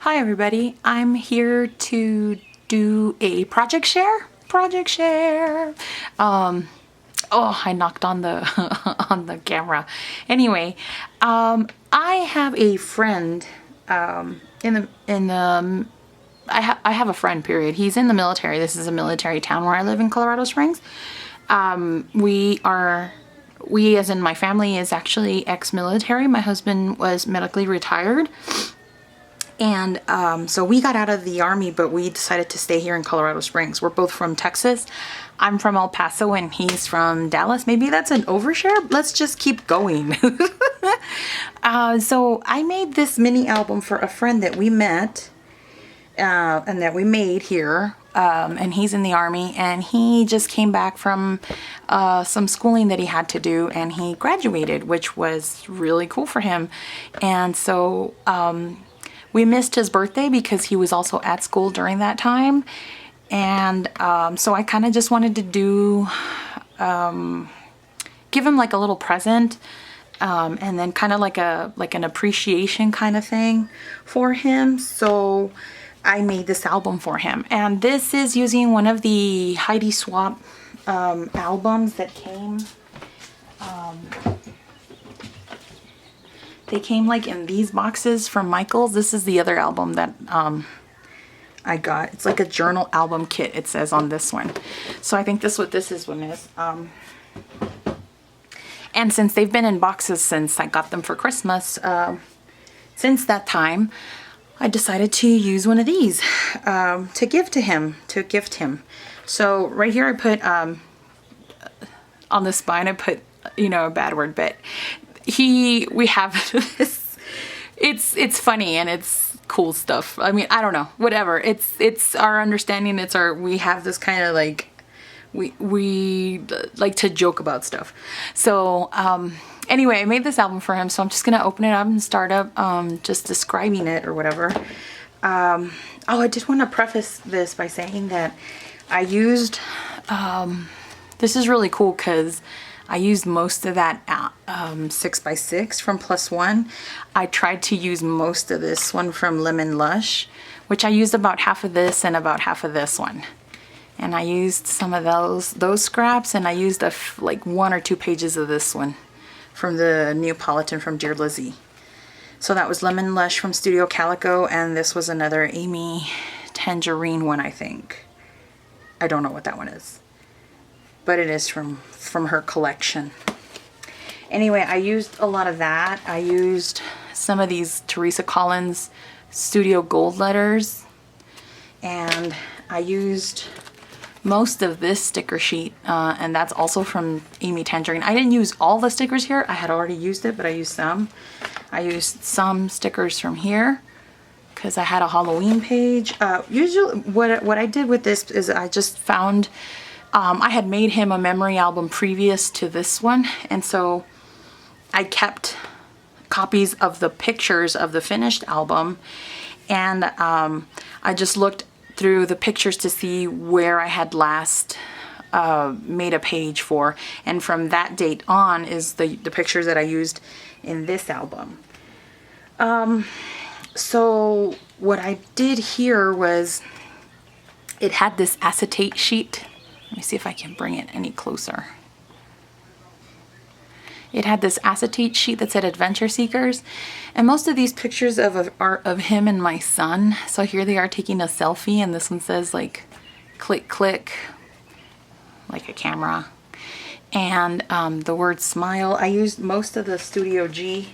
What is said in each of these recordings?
Hi everybody, I'm here to do a project share. Oh, I knocked on the on the camera. Anyway, I have a friend I have a friend, period. He's in the military. This is a military town where I live in Colorado Springs. We as in my family is actually ex-military. My husband was medically retired. And so we got out of the Army, but we decided to stay here in Colorado Springs. We're both from Texas. I'm from El Paso and he's from Dallas. Maybe that's an overshare. Let's just keep going. So I made this mini album for a friend that we met and that we made here. And he's in the Army and he just came back from some schooling that he had to do and he graduated, which was really cool for him. And so we missed his birthday because he was also at school during that time. And so I kind of just wanted to give him like a little present and then kind of like an appreciation kind of thing for him. So I made this album for him. And this is using one of the Heidi Swapp albums that came. They came like in these boxes from Michaels. This is the other album that I got. It's like a journal album kit, it says on this one. So I think this what this one is. And since they've been in boxes since I got them for Christmas, since that time, I decided to use one of these to gift him. So right here I put, on the spine I put, a bad word, but we have this, it's funny and it's cool stuff. I mean, I don't know, whatever. It's our understanding. We have this kind of like, we like to joke about stuff. So, anyway, I made this album for him. So I'm just going to open it up and start up, just describing it or whatever. Oh, I just want to preface this by saying that I used, this is really cool because I used most of that 6x6 from Plus One. I tried to use most of this one from Lemon Lush, which I used about half of this and about half of this one. And I used some of those scraps, and I used like 1 or 2 pages of this one from the Neapolitan from Dear Lizzie. So that was Lemon Lush from Studio Calico, and this was another Amy Tangerine one, I think. I don't know what that one is, but it is from her collection. Anyway, I used a lot of that. I used some of these Teresa Collins Studio Gold letters, and I used most of this sticker sheet, and that's also from Amy Tangerine. I didn't use all the stickers here. I had already used it, but I used some. I used some stickers from here because I had a Halloween page. Usually what I did with this is I just found, I had made him a memory album previous to this one, and so I kept copies of the pictures of the finished album, and I just looked through the pictures to see where I had last made a page for, and from that date on is the pictures that I used in this album. So what I did here was, it had this acetate sheet. Let me see if I can bring it any closer. It had this acetate sheet that said Adventure Seekers, and most of these pictures are of him and my son. So here they are taking a selfie, and this one says like click click, like a camera, and the word smile. I used most of the Studio G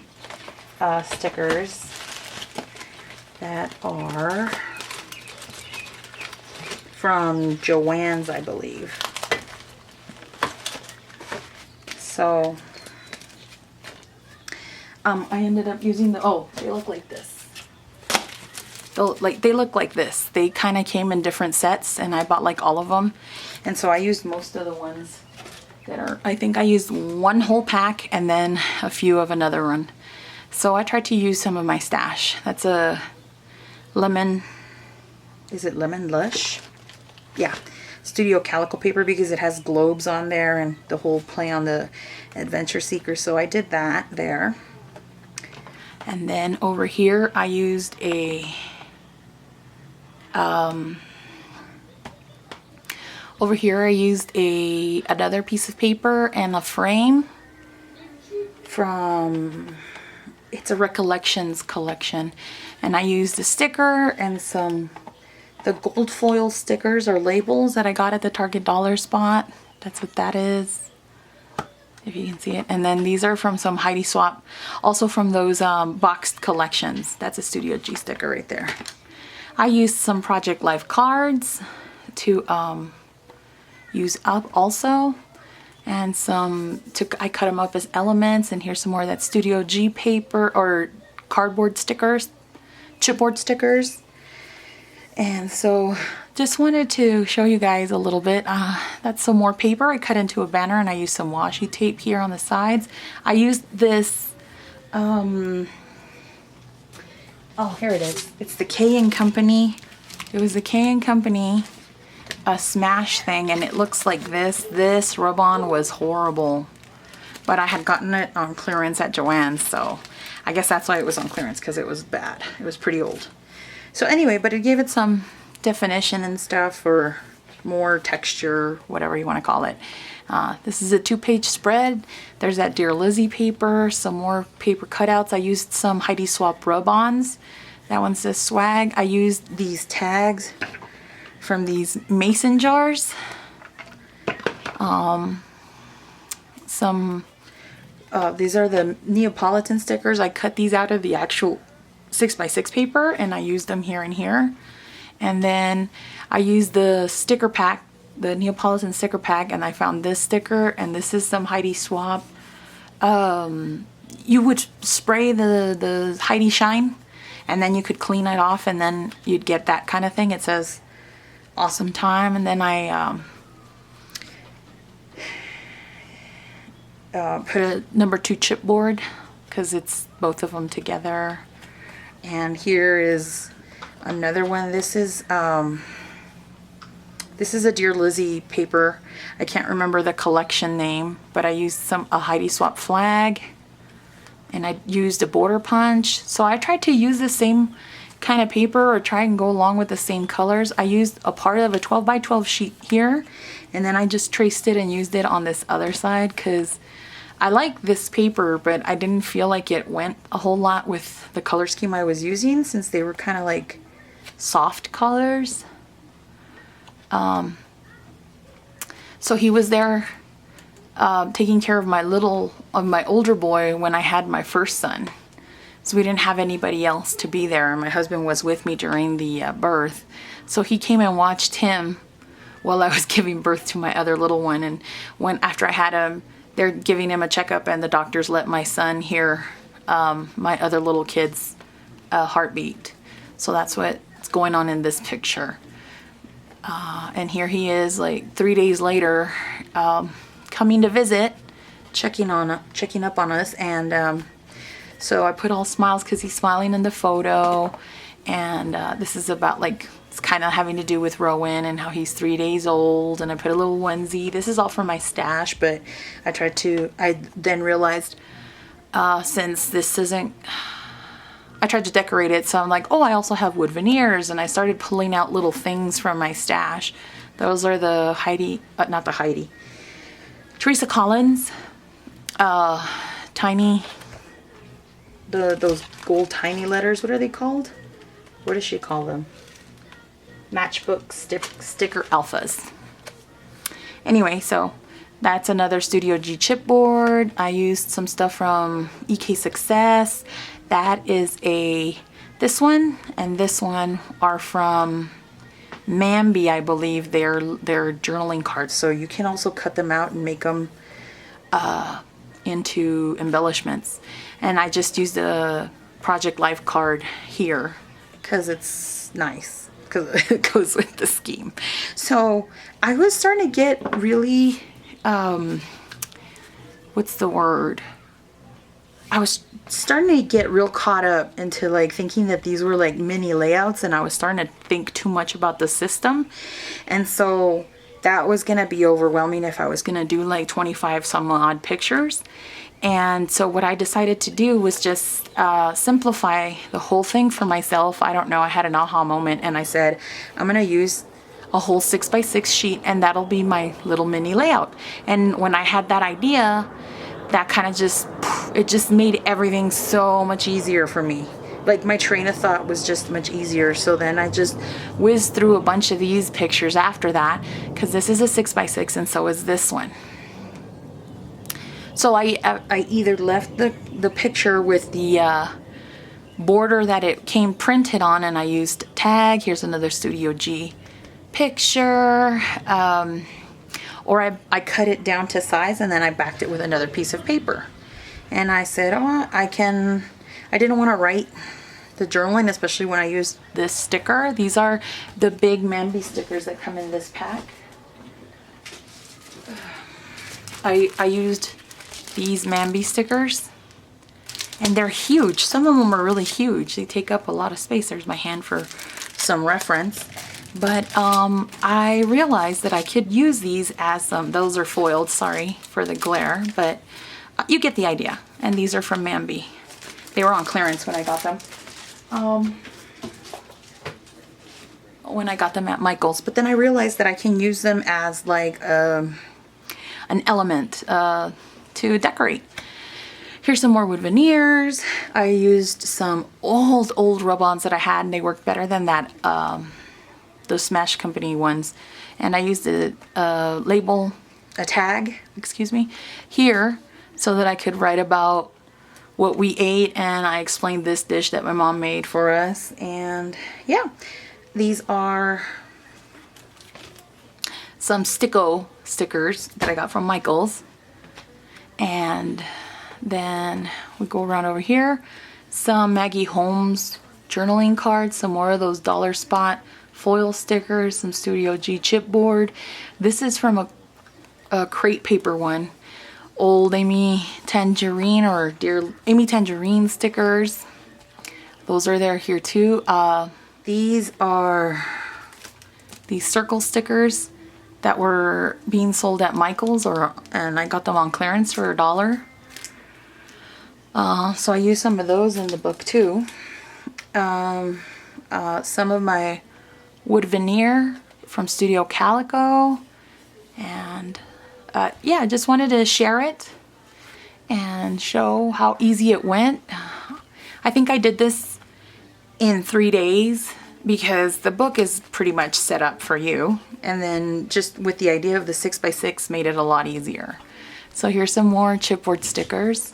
stickers that are from Joann's, I believe. So I ended up using they look like this. They look like this. They kind of came in different sets, and I bought like all of them. And so I used most of the ones that are, I think I used one whole pack and then a few of another one. So I tried to use some of my stash. That's a Lemon, is it Lemon Lush? Yeah, Studio Calico paper, because it has globes on there and the whole play on the Adventure Seeker. So I did that there. And then over here I used a Over here I used another piece of paper and a frame from, it's a Recollections collection, and I used a sticker and the gold foil stickers or labels that I got at the Target dollar spot. That's what that is, if you can see it. And then these are from some Heidi Swapp, also from those boxed collections. That's a Studio G sticker right there. I used some Project Life cards to use up also, and I cut them up as elements, and here's some more of that Studio G paper or cardboard stickers, chipboard stickers. And so just wanted to show you guys a little bit. That's some more paper I cut into a banner, and I used some washi tape here on the sides. I used this oh, here it is. It's the K & Company. It was the K & Company a smash thing, and it looks like this. This rub-on was horrible, but I had gotten it on clearance at Joann's, so I guess that's why it was on clearance, because it was bad. It was pretty old. So anyway, but it gave it some definition and stuff, or more texture, whatever you want to call it. This is a 2-page spread. There's that Dear Lizzie paper, some more paper cutouts. I used some Heidi Swapp rub-ons. That one says swag. I used these tags from these mason jars. These are the Neapolitan stickers. I cut these out of the actual 6x6 paper, and I used them here and here. And then I used the sticker pack, the Neapolitan sticker pack, and I found this sticker, and this is some Heidi Swapp. You would spray the Heidi Shine, and then you could clean it off, and then you'd get that kind of thing. It says Awesome Time. And then I put a number 2 chipboard, because it's both of them together. And here is another one. This is a Dear Lizzie paper. I can't remember the collection name, but I used a Heidi Swapp flag, and I used a border punch. So I tried to use the same kind of paper, or try and go along with the same colors. I used a part of a 12x12 sheet here, and then I just traced it and used it on this other side, because I like this paper, but I didn't feel like it went a whole lot with the color scheme I was using, since they were kind of like soft colors. So he was there taking care of my older boy when I had my first son. So we didn't have anybody else to be there. My husband was with me during the birth. So he came and watched him while I was giving birth to my other little one. And after I had him, they're giving him a checkup, and the doctors let my son hear my other little kid's heartbeat. So that's what's going on in this picture. And here he is, like 3 days later, coming to visit, checking up on us. And so I put all smiles, because he's smiling in the photo. And this is about, like, it's kind of having to do with Rowan and how he's 3 days old. And I put a little onesie. This is all from my stash, but I then realized since this isn't, I tried to decorate it, so I'm like, oh, I also have wood veneers, and I started pulling out little things from my stash. Those are the Teresa Collins, tiny, those gold tiny letters. What are they called? What does she call them? Matchbook sticker alphas. Anyway, so that's another Studio G chipboard. I used some stuff from EK Success. That is this one and this one are from Mambi, I believe. They're journaling cards, so you can also cut them out and make them into embellishments. And I just used a Project Life card here because it's nice, because it goes with the scheme. So I was starting to get really what's the word? I was starting to get real caught up into like thinking that these were like mini layouts, and I was starting to think too much about the system. And so that was going to be overwhelming if I was going to do like 25 some odd pictures. And so what I decided to do was just simplify the whole thing for myself. I don't know, I had an aha moment and I said, I'm gonna use a whole 6x6 sheet and that'll be my little mini layout. And when I had that idea, that kind of just, it just made everything so much easier for me. Like my train of thought was just much easier. So then I just whizzed through a bunch of these pictures after that, because this is a 6x6 and so is this one. So I either left the picture with the border that it came printed on, and I used tag. Here's another Studio G picture. Or I cut it down to size and then I backed it with another piece of paper. And I said, oh, I didn't want to write the journaling, especially when I used this sticker. These are the big Mambi stickers that come in this pack. I used these Mambi stickers and they're huge. Some of them are really huge. They take up a lot of space. There's my hand for some reference. But I realized that I could use these as some, those are foiled, sorry for the glare, but you get the idea. And these are from Mambi. They were on clearance when I got them. When I got them at Michael's. But then I realized that I can use them as like an element to decorate. Here's some more wood veneers. I used some old rub-ons that I had and they worked better than that the Smash Company ones, and I used a tag, excuse me, here so that I could write about what we ate, and I explained this dish that my mom made for us. And yeah, these are some Sticko stickers that I got from Michael's. And then we go around over here, some Maggie Holmes journaling cards, some more of those dollar spot foil stickers, some Studio G chipboard. This is from a crate paper one. Old Amy Tangerine or Dear Amy Tangerine stickers. Those are there here too. These are these circle stickers that were being sold at Michael's, and I got them on clearance for $1. So I used some of those in the book too. Some of my wood veneer from Studio Calico, and yeah, I just wanted to share it and show how easy it went. I think I did this in 3 days because the book is pretty much set up for you, and then just with the idea of the 6x6 made it a lot easier. So here's some more chipboard stickers.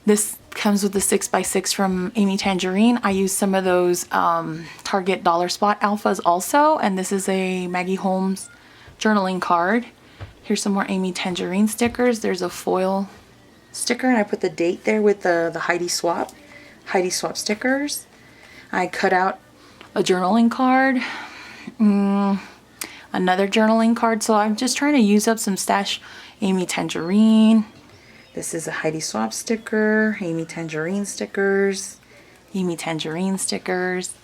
This comes with the 6x6 from Amy Tangerine. I used some of those Target Dollar Spot Alphas also, and this is a Maggie Holmes journaling card. Here's some more Amy Tangerine stickers. There's a foil sticker, and I put the date there with the Heidi Swapp stickers. I cut out a journaling card, another journaling card, so I'm just trying to use up some stash. Amy Tangerine. This is a Heidi Swapp sticker, Amy Tangerine stickers, Amy Tangerine stickers.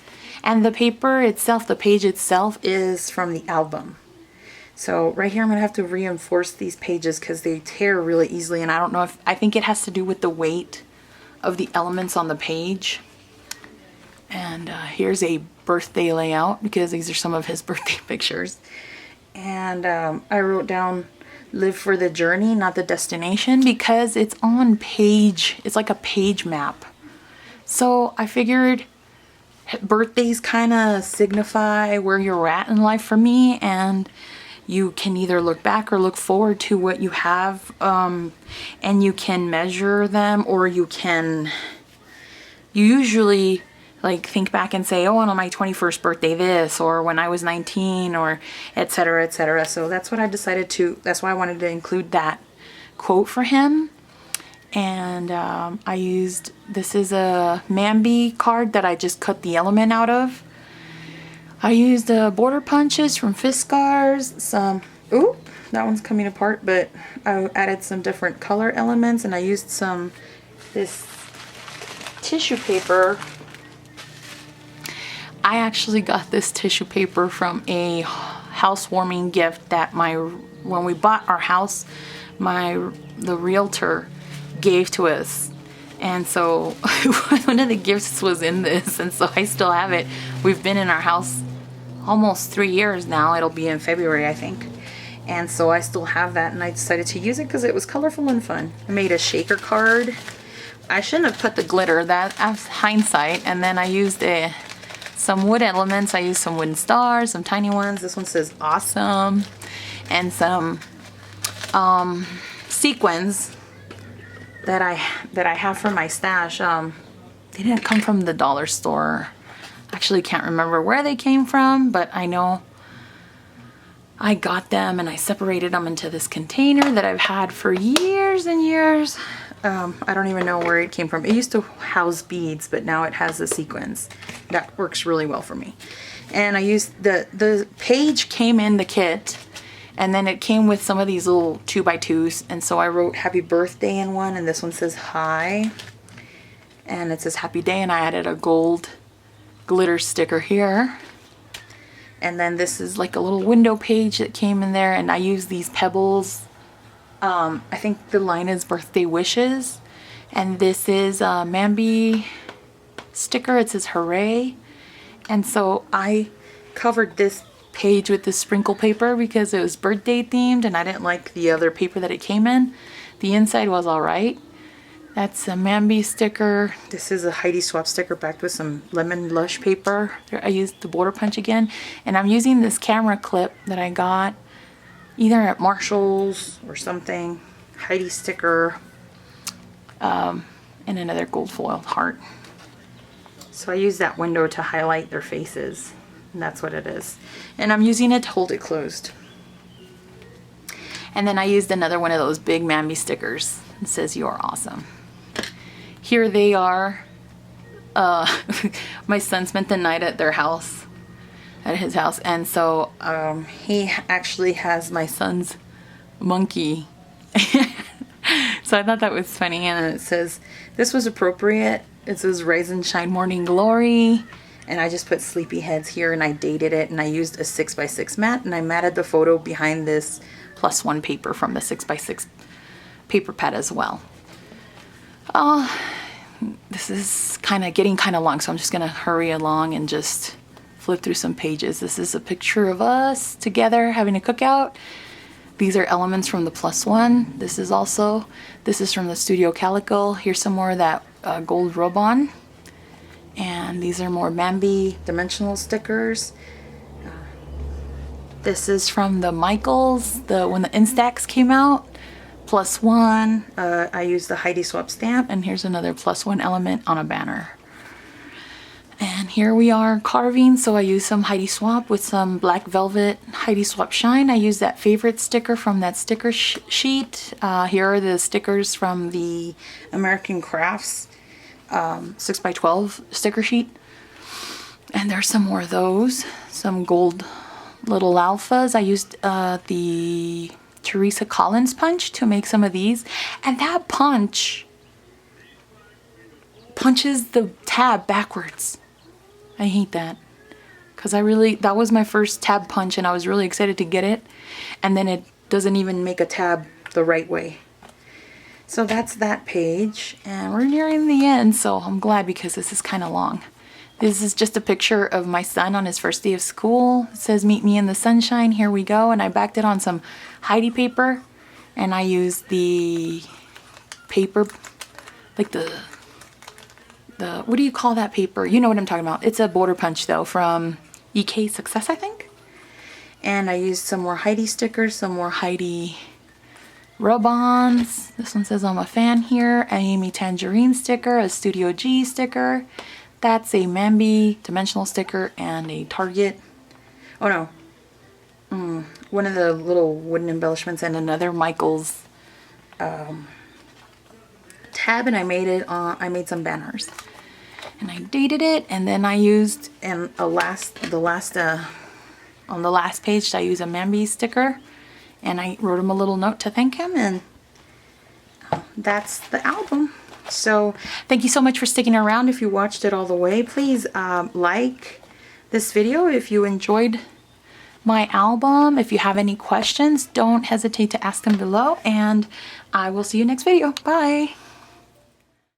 And the paper itself, the page itself, is from the album. So right here I'm going to have to reinforce these pages because they tear really easily, and I don't know if, I think it has to do with the weight of the elements on the page. And here's a birthday layout because these are some of his birthday pictures. And I wrote down live for the journey, not the destination, because it's on page, it's like a page map. So I figured birthdays kind of signify where you're at in life for me, and you can either look back or look forward to what you have, and you can measure them, or you usually like think back and say, oh, on my 21st birthday this, or when I was 19, or etc., etc. So that's what I decided to, that's why I wanted to include that quote for him. And I used, this is a Mambi card that I just cut the element out of. I used border punches from Fiskars, some, ooh, that one's coming apart, but I added some different color elements, and I used this tissue paper. I actually got this tissue paper from a housewarming gift that when we bought our house, the realtor gave to us. And so one of the gifts was in this, and so I still have it. We've been in our house almost 3 years now. It'll be in February, I think. And so I still have that, and I decided to use it because it was colorful and fun. I made a shaker card. I shouldn't have put the glitter, that's hindsight. And then I used some wood elements. I used some wooden stars, some tiny ones. This one says awesome. And some sequins that I have for my stash. They didn't come from the dollar store. Actually can't remember where they came from, but I know I got them and I separated them into this container that I've had for years and years. I don't even know where it came from. It used to house beads, but now it has the sequins. That works really well for me. And I used the page came in the kit, and then it came with some of these little 2x2s, and so I wrote happy birthday in one, and this one says hi, and it says happy day, and I added a gold glitter sticker here. And then this is like a little window page that came in there, and I used these pebbles. I think the line is birthday wishes, and this is a Mambi sticker. It says hooray. And so I covered this page with this sprinkle paper because it was birthday themed, and I didn't like the other paper that it came in. The inside was all right. That's a Mambi sticker. This is a Heidi Swapp sticker backed with some lemon lush paper. I used the border punch again, and I'm using this camera clip that I got either at Marshall's or something. Heidi sticker, and another gold foiled heart. So I use that window to highlight their faces, and that's what it is. And I'm using it to hold it closed. And then I used another one of those big Mambi stickers. It says you're awesome. Here they are. My son spent the night at their house, at his house, and so he actually has my son's monkey. So I thought that was funny, and it says this was appropriate. It says rise and shine morning glory, and I just put sleepy heads here, and I dated it, and I used a 6x6 mat, and I matted the photo behind this +1 paper from the 6x6 paper pad as well. This is getting kind of long, so I'm just gonna hurry along and just flip through some pages. This is a picture of us together having a cookout. These are elements from the +1. This is from the Studio Calico. Here's some more of that gold rub-on. And these are more Mambi dimensional stickers. This is from the Michaels, when the Instax came out. +1. I used the Heidi Swapp stamp, and here's another +1 element on a banner. And here we are carving, so I used some Heidi Swapp with some black velvet Heidi Swapp shine. I used that favorite sticker from that sticker sheet. Here are the stickers from the American Crafts 6x12 sticker sheet. And there's some more of those. Some gold little alphas. I used the Teresa Collins punch to make some of these, and that punches the tab backwards. I hate that, because that was my first tab punch, and I was really excited to get it, and then it doesn't even make a tab the right way. So that's that page, and we're nearing the end, so I'm glad, because this is kind of long. This is just a picture of my son on his first day of school. It says meet me in the sunshine, here we go, and I backed it on some Heidi paper, and I used the paper, like the what do you call that paper? You know what I'm talking about. It's a border punch though, from EK Success, I think. And I used some more Heidi stickers, some more Heidi rub-ons. This one says I'm a fan here. A Amy Tangerine sticker, a Studio G sticker. That's a Mambi dimensional sticker, and a Target. Oh no. One of the little wooden embellishments, and another Michaels tab, and I made some banners. And I dated it, and then I used on the last page I used a Mambi sticker, and I wrote him a little note to thank him, and that's the album. So thank you so much for sticking around. If you watched it all the way, please like this video if you enjoyed my album. If you have any questions, don't hesitate to ask them below, and I will see you next video. Bye.